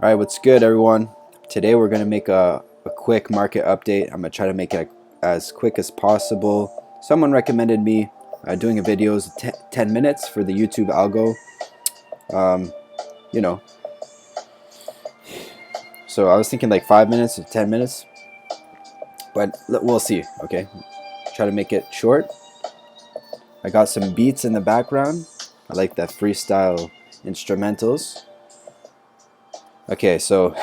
Alright, what's good everyone? Today we're going to make a quick market update. I'm going to try to make it as quick as possible. Someone recommended me doing a video 10 minutes for the YouTube algo. You know, so I was thinking like 5 minutes or 10 minutes, but we'll see, okay? Try to make it short. I got some beats in the background. I like that freestyle instrumentals. Okay, so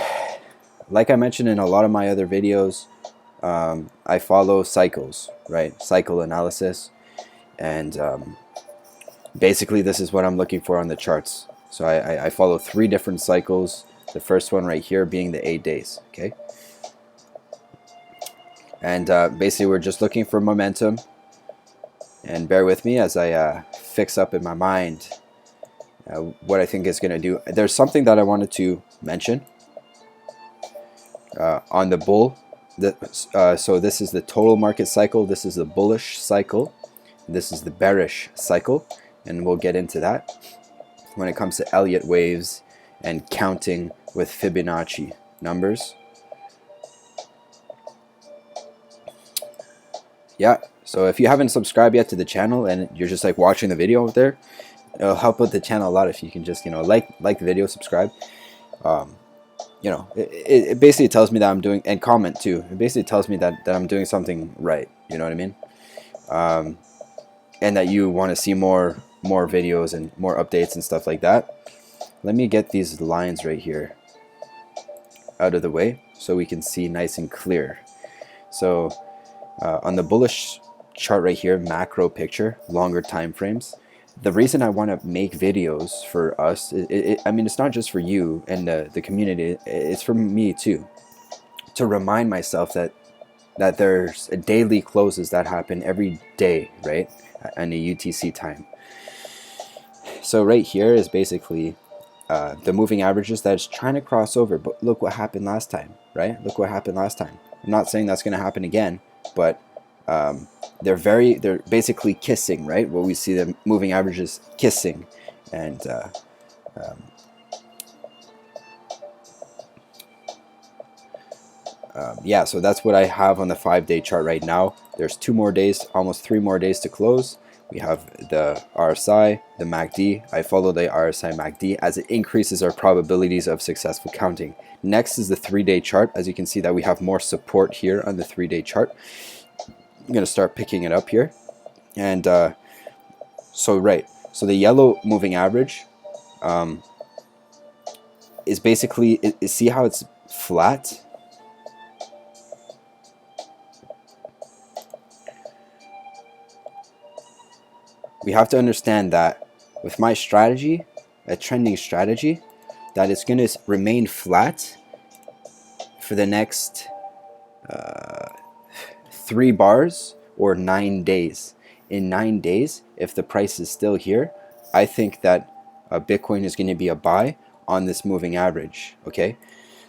like I mentioned in a lot of my other videos, I follow cycles, right? Cycle analysis, and basically this is what I'm looking for on the charts. So I follow 3 different cycles. The first one right here being the 8 days, okay? And basically we're just looking for momentum. And bear with me as I fix up in my mind what I think is going to do. There's something that I wanted to mention on the bull. So this is the total market cycle. This is the bullish cycle. This is the bearish cycle, and we'll get into that when it comes to Elliott waves and counting with Fibonacci numbers. Yeah, so if you haven't subscribed yet to the channel and you're just like watching the video out there, it'll help with the channel a lot if you can just, you know, like the video, subscribe. You know, it basically tells me that I'm doing, and comment too. It basically tells me that I'm doing something right. You know what I mean? And that you want to see more videos and more updates and stuff like that. Let me get these lines right here out of the way so we can see nice and clear. So on the bullish chart right here, macro picture, longer time frames. The reason I want to make videos for us, I mean, it's not just for you and the community, it's for me too, to remind myself that there's daily closes that happen every day, right, on a UTC time. So right here is basically the moving averages that's trying to cross over, but look what happened last time, right? Look what happened last time. I'm not saying that's going to happen again, but they're basically kissing, right? Where we see the moving averages kissing, and yeah, so that's what I have on the 5-day chart right now. There's 2 more days, almost 3 more days to close. We have the RSI, the MACD. I follow the RSI MACD as it increases our probabilities of successful counting. Next is the 3-day chart. As you can see that we have more support here on the 3-day chart. I'm going to start picking it up here. And so the yellow moving average is basically, see how it's flat? We have to understand that with my strategy, a trending strategy, that it's going to remain flat for the next 3 bars or 9 days. In 9 days, if the price is still here, I think that Bitcoin is going to be a buy on this moving average. Okay,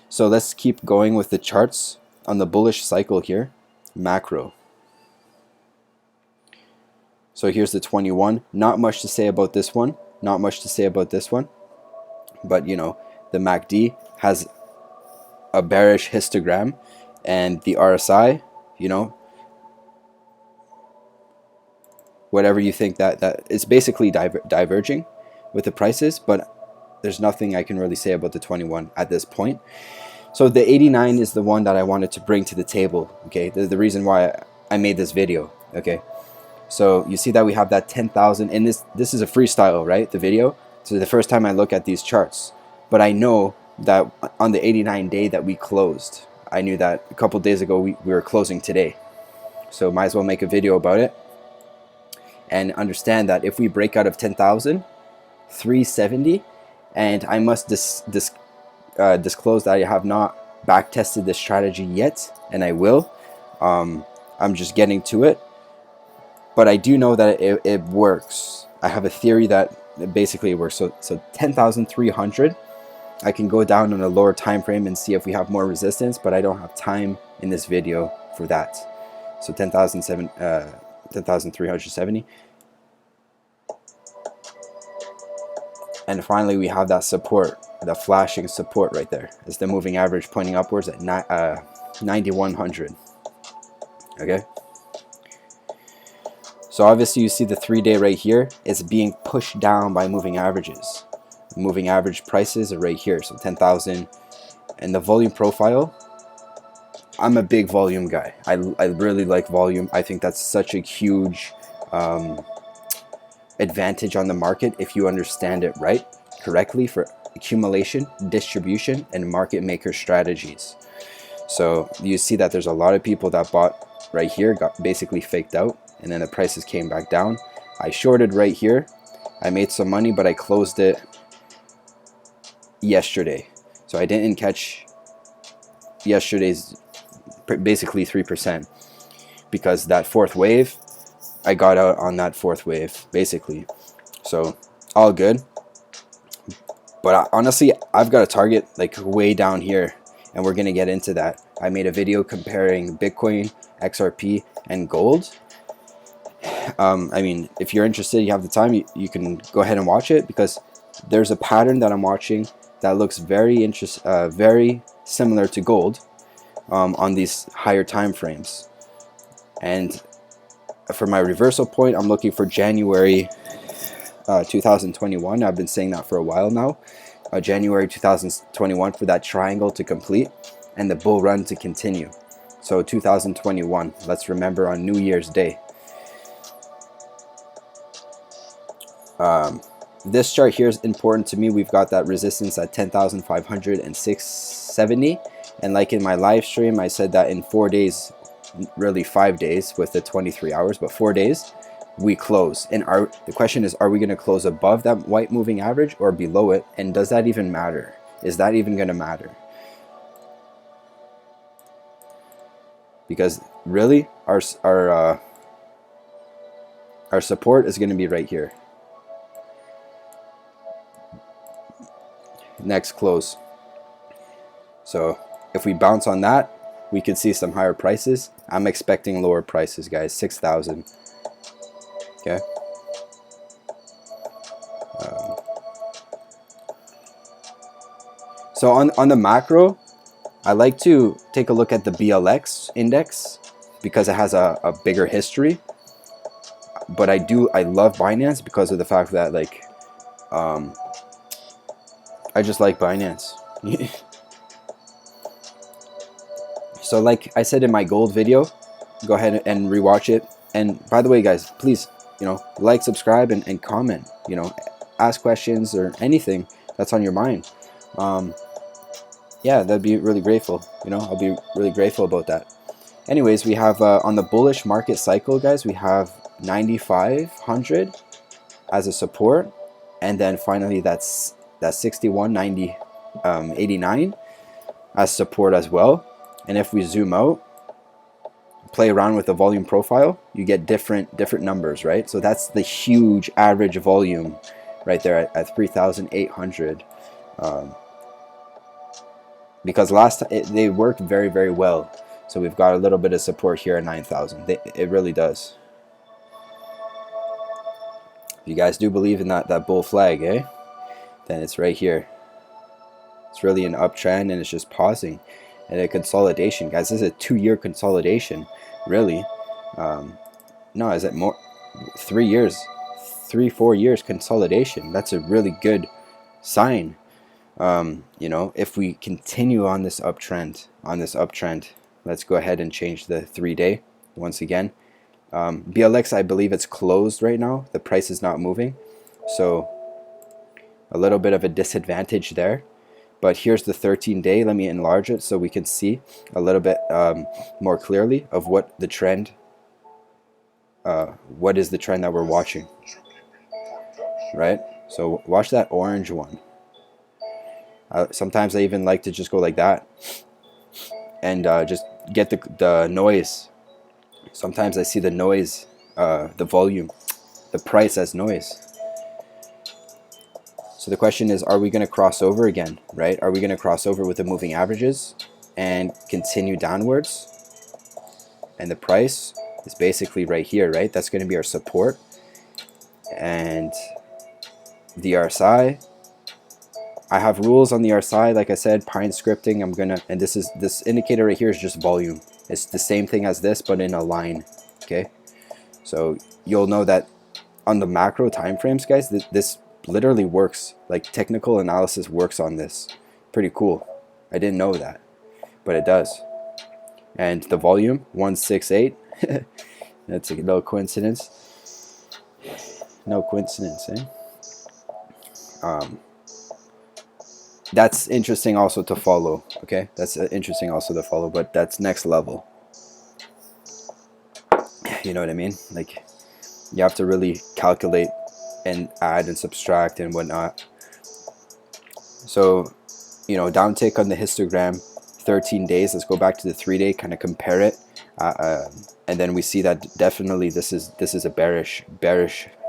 so let's keep going with the charts on the bullish cycle here. Macro. So here's the 21. Not much to say about this one. Not much to say about this one. But you know, the MACD has a bearish histogram, and the RSI, you know, whatever you think that it's basically diverging with the prices, but there's nothing I can really say about the 21 at this point. So the 89 is the one that I wanted to bring to the table. Okay, the reason why I made this video. Okay, so you see that we have that 10,000, and this is a freestyle, right? The video. So the first time I look at these charts, but I know that on the 89 day that we closed, I knew that a couple days ago we were closing today. So might as well make a video about it and understand that if we break out of 10,370, and I must disclose that I have not back tested this strategy yet, and I will. I'm just getting to it, but I do know that it works. I have a theory that it basically works. So 10,300, I can go down on a lower time frame and see if we have more resistance, but I don't have time in this video for that. So 10,370, And finally we have that support, the flashing support right there. It's the moving average pointing upwards at 9100. Okay, so obviously you see the 3-day right here is being pushed down by moving averages. Moving average prices are right here, so 10,000. And the volume profile, I'm a big volume guy. I really like volume. I think that's such a huge advantage on the market if you understand it right, correctly, for accumulation, distribution, and market maker strategies. So you see that there's a lot of people that bought right here, got basically faked out, and then the prices came back down. I shorted right here. I made some money, but I closed it yesterday. So I didn't catch yesterday's basically 3%, because that fourth wave, I got out on that fourth wave basically. So all good. But honestly, I've got a target like way down here, and we're gonna get into that. I made a video comparing Bitcoin, XRP, and gold. I mean, if you're interested, you have the time, you can go ahead and watch it, because there's a pattern that I'm watching that looks very very similar to gold on these higher time frames. And for my reversal point, I'm looking for January 2021. I've been saying that for a while now. January 2021 for that triangle to complete and the bull run to continue. So 2021, let's remember on New Year's Day. This chart here is important to me. We've got that resistance at 10,506.70, and like in my live stream, I said that in 4 days, really 5 days with the 23 hours, but 4 days we close. And the question is, are we going to close above that white moving average or below it? And does that even matter? Is that even going to matter? Because really our support is going to be right here. Next close. So if we bounce on that, we could see some higher prices. I'm expecting lower prices, guys. 6,000. Okay. So on the macro, I like to take a look at the BLX index because it has a bigger history. But I love Binance because of the fact that, like, I just like Binance. So like I said in my gold video, go ahead and rewatch it. And by the way, guys, please, like, subscribe, and comment, ask questions or anything that's on your mind. Yeah, that'd be really grateful. I'll be really grateful about that. Anyways, we have on the bullish market cycle, guys, we have 9,500 as a support, and then finally that's 61.90 as support as well. And if we zoom out, play around with the volume profile, you get different numbers, right? So that's the huge average volume right there at 3,800. Because last time they worked very, very well. So we've got a little bit of support here at 9,000. It really does. If you guys do believe in that bull flag, then it's right here. It's really an uptrend, and it's just pausing. And a consolidation, guys. This is a 2-year consolidation, really. No, is it more? 3 years, 3-4 years consolidation. That's a really good sign. If we continue on this uptrend, let's go ahead and change the 3-day once again. BLX, I believe it's closed right now. The price is not moving, so a little bit of a disadvantage there. But here's the 13-day. Let me enlarge it so we can see a little bit more clearly of what the trend. What is the trend that we're watching? Right. So watch that orange one. Sometimes I even like to just go like that and just get the noise. Sometimes I see the noise, the volume, the price as noise. So the question is, are we going to cross over again, right? Are we going to cross over with the moving averages and continue downwards? And the price is basically right here, right? That's going to be our support. And the RSI I have rules on the RSI, like I said, Pine scripting. And this indicator right here is just volume. It's the same thing as this, but in a line. Okay, so you'll know that on the macro time frames, guys, this literally works. Like technical analysis works on this. Pretty cool. I didn't know that, but it does. And the volume 168. That's a little coincidence. No coincidence, eh? That's interesting also to follow. Okay, that's interesting also to follow, but that's next level. You know what I mean? Like, you have to really calculate and add and subtract and whatnot. So, you know, downtick on the histogram, 13 days. Let's go back to the 3-day, kind of compare it, and then we see that definitely this is a bearish.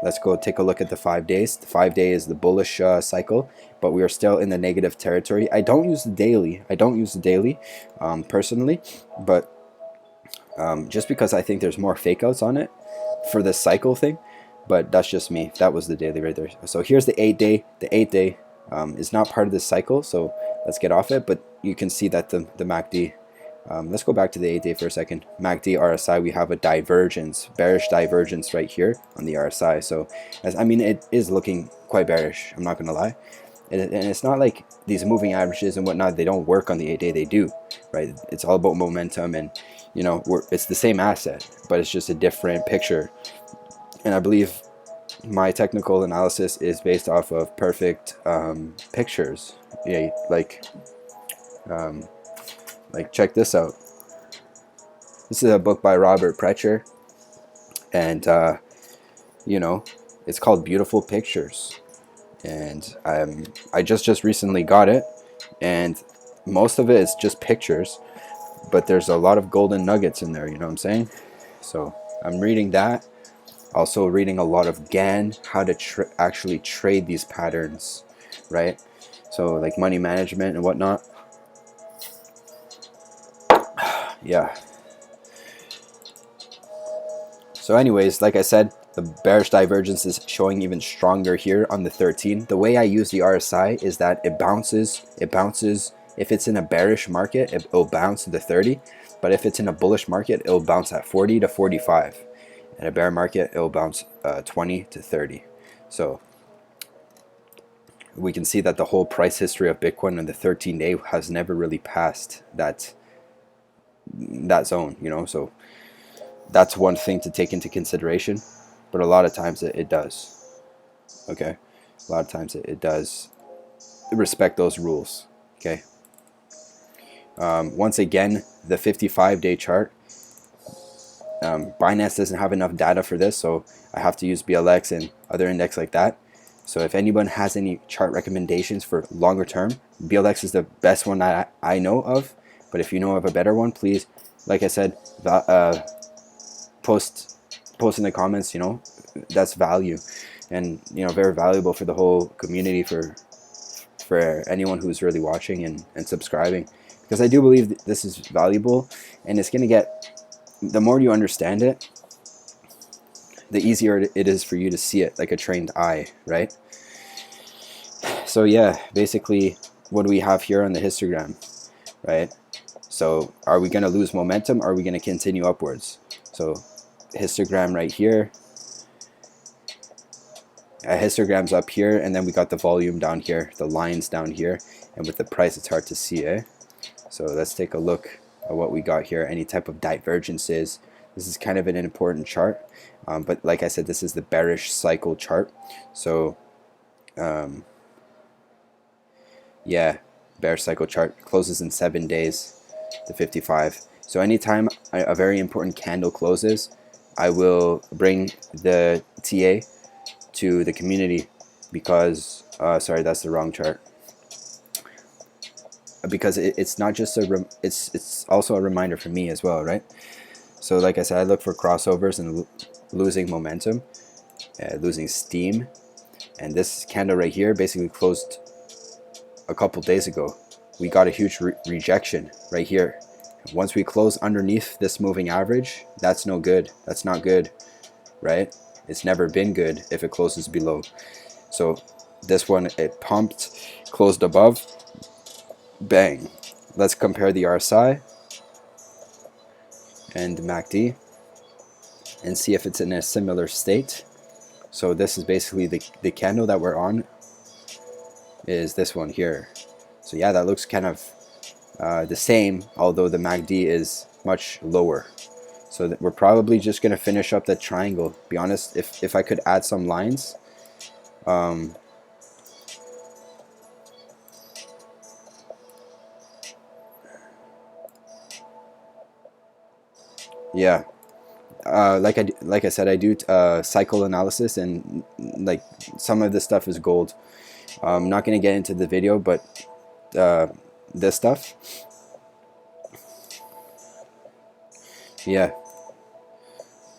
Let's go take a look at the 5 days. The 5-day is the bullish cycle, but we are still in the negative territory. I don't use the daily. Personally, but just because I think there's more fake outs on it for the cycle thing, but that's just me. That was the daily right there. So here's the 8-day. The 8-day is not part of this cycle, so let's get off it. But you can see that the MACD, let's go back to the 8-day for a second. MACD RSI, we have a divergence, bearish divergence right here on the RSI. So I mean, it is looking quite bearish, I'm not gonna lie. And it's not like these moving averages and whatnot, they don't work on the 8-day. They do, right? It's all about momentum, and you know, it's the same asset, but it's just a different picture. And I believe my technical analysis is based off of perfect pictures. Yeah, like check this out. This is a book by Robert Precher, and you know, it's called Beautiful Pictures. And I just recently got it, and most of it is just pictures, but there's a lot of golden nuggets in there, you know what I'm saying? So I'm reading that. Also reading a lot of Gann, how to actually trade these patterns, right? So like money management and whatnot. Yeah. So anyways, like I said, the bearish divergence is showing even stronger here on the 13. The way I use the RSI is that it bounces. If it's in a bearish market, it'll bounce to the 30. But if it's in a bullish market, it'll bounce at 40 to 45. In a bear market, it'll bounce 20 to 30. So we can see that the whole price history of Bitcoin on the 13-day has never really passed that zone, you know. So that's one thing to take into consideration, but a lot of times it does. Okay, a lot of times it does respect those rules. Okay. Once again, the 55-day chart, Binance doesn't have enough data for this, so I have to use BLX and other index like that. So if anyone has any chart recommendations for longer term, BLX is the best one that I know of. But if you know of a better one, please, like I said, post in the comments. You know, that's value, and you know, very valuable for the whole community, for anyone who's really watching and subscribing, because I do believe this is valuable, and it's gonna get, the more you understand it, the easier it is for you to see it like a trained eye, right? So yeah, basically what do we have here on the histogram, right? So are we going to lose momentum, or are we going to continue upwards? So histogram right here, a histogram's up here, and then we got the volume down here, the lines down here, and with the price it's hard to see, eh? So let's take a look at what we got here, any type of divergences. This is kind of an important chart, but like I said, this is the bearish cycle chart. So yeah, bearish cycle chart closes in 7 days, the 55. So anytime a very important candle closes, I will bring the TA to the community, because sorry, that's the wrong chart, because it's not just it's also a reminder for me as well, right? So like I said, I look for crossovers and losing momentum, losing steam, and this candle right here basically closed a couple days ago. We got a huge rejection right here. Once we close underneath this moving average, that's no good. That's not good, right? It's never been good if it closes below. So this one, it pumped, closed above, bang. Let's compare the RSI and MACD and see if it's in a similar state. So this is basically the candle that we're on is this one here. So yeah, that looks kind of the same, although the MACD is much lower. So that we're probably just going to finish up that triangle. Be honest, if I could add some lines, yeah, like I said, I do cycle analysis, and like some of this stuff is gold. I'm not going to get into the video, but this stuff, yeah,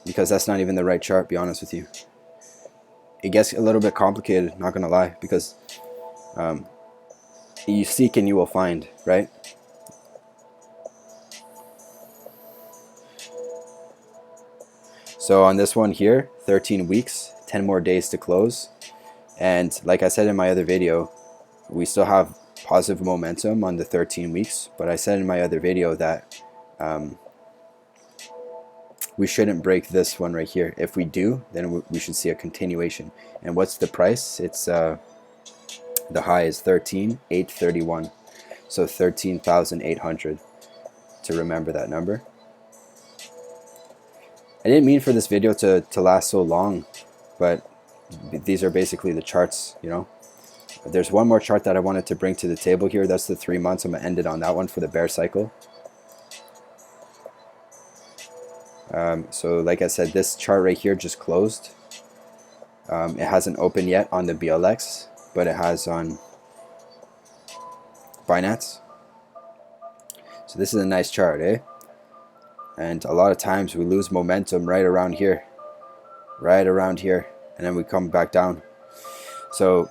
because that's not even the right chart, be honest with you. It gets a little bit complicated, not gonna lie, because you seek and you will find, right? So on this one here, 13 weeks, 10 more days to close. And like I said in my other video, we still have positive momentum on the 13 weeks, but I said in my other video that we shouldn't break this one right here. If we do, then we should see a continuation. And what's the price? It's the high is 13,831, so 13,800 to remember that number. I didn't mean for this video to last so long, but these are basically the charts, you know. There's one more chart that I wanted to bring to the table here. That's the 3 months. I'm going to end it on that one for the bear cycle. So like I said, this chart right here just closed. It hasn't opened yet on the BLX, but it has on Binance. So this is a nice chart, eh? And a lot of times we lose momentum right around here, and then we come back down. So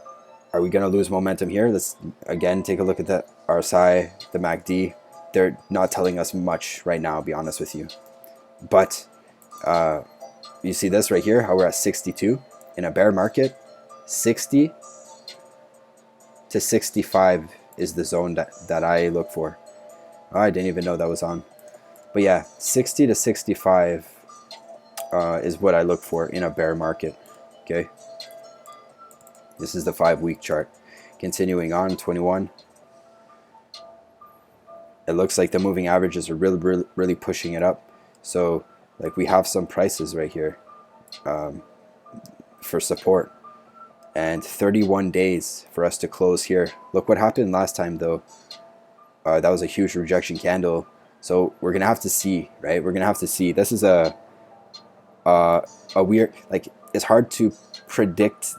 are we going to lose momentum here? Let's again take a look at the RSI, the MACD. They're not telling us much right now, I'll be honest with you. But you see this right here, how we're at 62 in a bear market. 60 to 65 is the zone that I look for. Oh, I didn't even know that was on. But yeah, 60 to 65 is what I look for in a bear market. Okay, this is the 5-week chart. Continuing on, 21. It looks like the moving averages are really pushing it up. So like we have some prices right here for support, and 31 days for us to close here. Look what happened last time though. That was a huge rejection candle. So we're gonna have to see, right? We're gonna have to see. This is a weird, like, it's hard to predict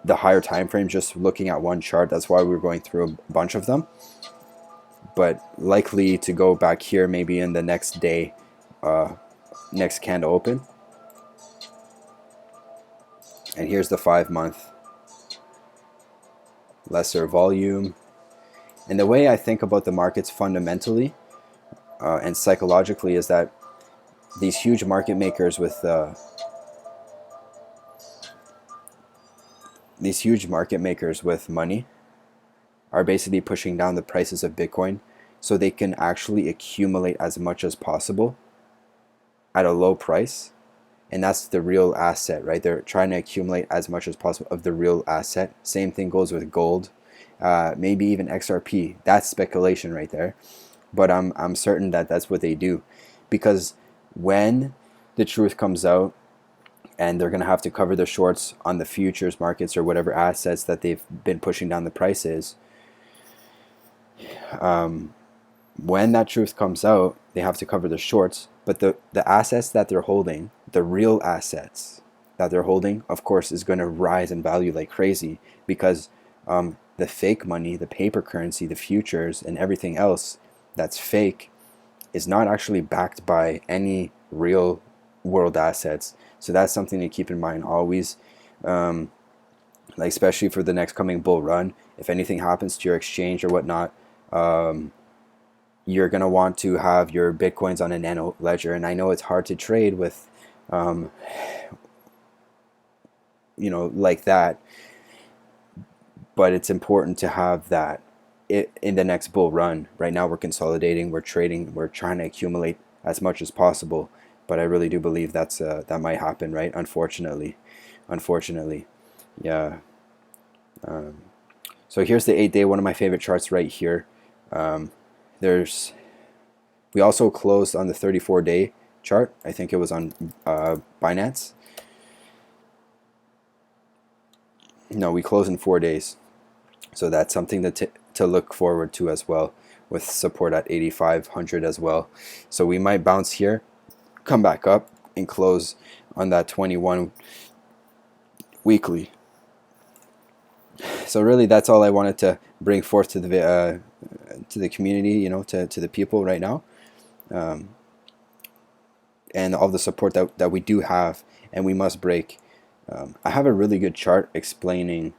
the higher time frame just looking at one chart. That's why we're going through a bunch of them. But likely to go back here maybe in the next day, next candle open. And here's the 5-month. Lesser volume. And the way I think about the markets fundamentally and psychologically is that these huge market makers with money are basically pushing down the prices of Bitcoin so they can actually accumulate as much as possible at a low price. And that's the real asset, right? They're trying to accumulate as much as possible of the real asset. Same thing goes with gold, maybe even XRP. That's speculation right there. But I'm certain that that's what they do, because when the truth comes out and they're going to have to cover their shorts on the futures markets or whatever assets that they've been pushing down the prices, when that truth comes out, they have to cover the shorts. But the assets that they're holding, the real assets that they're holding, of course, is going to rise in value like crazy, because the fake money, the paper currency, the futures, and everything else that's fake is not actually backed by any real world assets. So that's something to keep in mind always, like especially for the next coming bull run. If anything happens to your exchange or whatnot, you're going to want to have your Bitcoins on a nano ledger. And I know it's hard to trade with, like that. but it's important to have that in the next bull run. Right now we're consolidating, we're trading, we're trying to accumulate as much as possible, but I really do believe that might happen, right? Unfortunately, yeah. So here's the 8-day, one of my favorite charts right here. There's we also closed on the 34-day chart. I think it was on Binance. No, we closed in 4 days. So that's something to look forward to as well, with support at 8,500 as well. So we might bounce here, come back up, and close on that 21 weekly. So really, that's all I wanted to bring forth to the community, you know, to the people right now, and all the support that we do have, and we must break. I have a really good chart explaining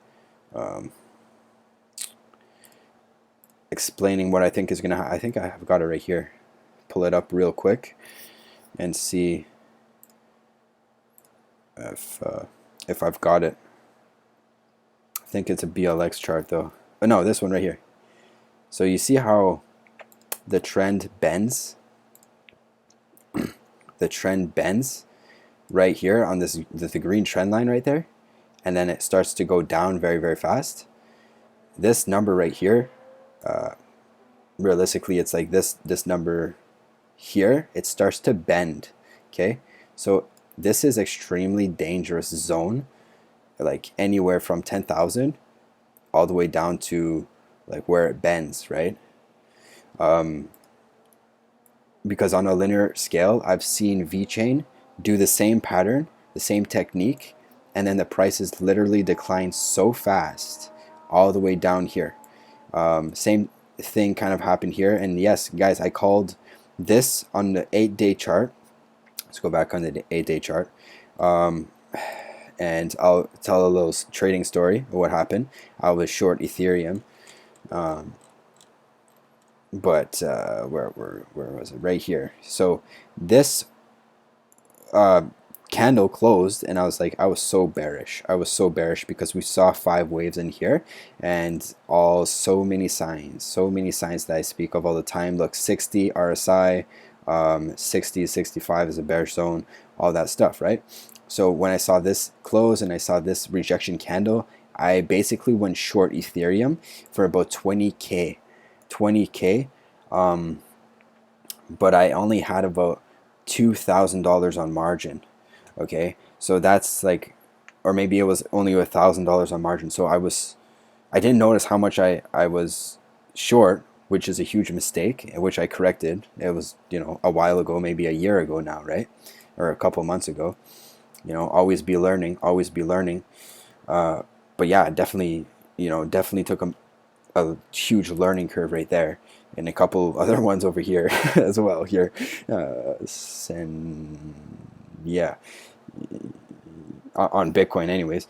what I think is gonna. I think I have got it right here. Pull it up real quick and see if I've got it. I think it's a BLX chart though. Oh no, this one right here. So you see how the trend bends? The trend bends right here on the green trend line right there, and then it starts to go down very, very fast. This number right here, realistically, it's like this number here. It starts to bend. Okay, so this is extremely dangerous zone, like anywhere from 10,000 all the way down to like where it bends, right? Because on a linear scale, I've seen VeChain do the same pattern, the same technique, and then the prices literally decline so fast all the way down here. Same thing kind of happened here. And yes, guys, I called this on the 8-day chart. Let's go back on the 8-day chart. And I'll tell a little trading story of what happened. I was short Ethereum. But where was it? Right here. So this candle closed, and I was so bearish. I was so bearish because we saw 5 waves in here, and so many signs that I speak of all the time. Look, 60 RSI, 60, 65 is a bearish zone, all that stuff, right? So when I saw this close and I saw this rejection candle, I basically went short Ethereum for about 20K. But I only had about $2,000 on margin. Okay, so that's like, or maybe it was only $1,000 on margin. So I didn't notice how much I was short, which is a huge mistake, which I corrected. It was, you know, a while ago, maybe a year ago now, right? Or a couple months ago. You know, always be learning. But yeah, definitely took a huge learning curve right there, and a couple other ones over here as well here, and yeah, on Bitcoin anyways.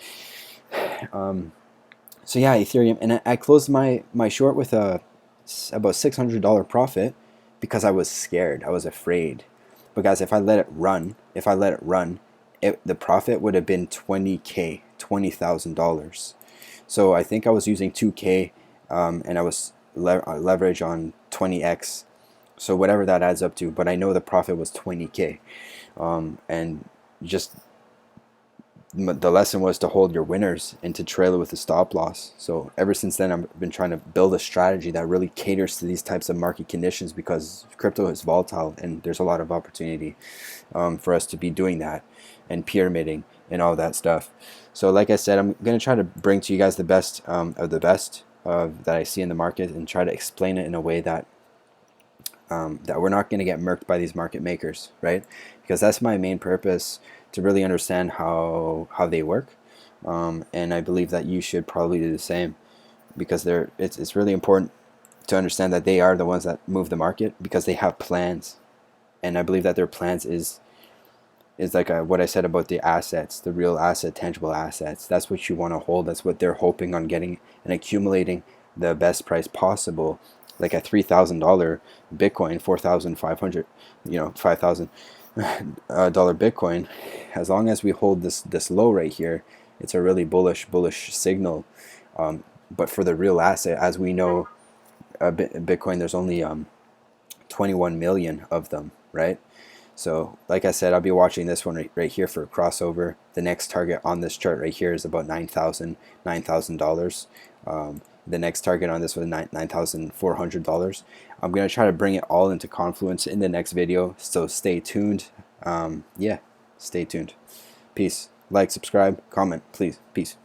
So yeah, Ethereum, and I closed my short with about $600 profit because I was scared, I was afraid, because if I let it run, the profit would have been $20,000. So I think I was using 2K, and I was leverage on 20x, so whatever that adds up to, but I know the profit was 20K, and just the lesson was to hold your winners and to trail it with a stop loss. So ever since then, I've been trying to build a strategy that really caters to these types of market conditions, because crypto is volatile and there's a lot of opportunity for us to be doing that and pyramiding and all that stuff. So like I said, I'm going to try to bring to you guys the best of the best that I see in the market, and try to explain it in a way that that we're not going to get murked by these market makers, right? Because that's my main purpose, to really understand how they work, and I believe that you should probably do the same, because it's really important to understand that they are the ones that move the market, because they have plans, and I believe that their plans is like what I said about the assets, the real asset, tangible assets. That's what you want to hold. That's what they're hoping on getting and accumulating the best price possible, like a $3,000 Bitcoin, 4,500, $5,000 Bitcoin. As long as we hold this low right here, it's a really bullish signal. But for the real asset, as we know, Bitcoin, there's only 21 million of them, right? So like I said, I'll be watching this one right here for a crossover. The next target on this chart right here is about $9,000. The next target on this was $9,400. I'm gonna try to bring it all into Confluence in the next video, so stay tuned. Yeah, stay tuned. Peace. Like, subscribe, comment, please. Peace.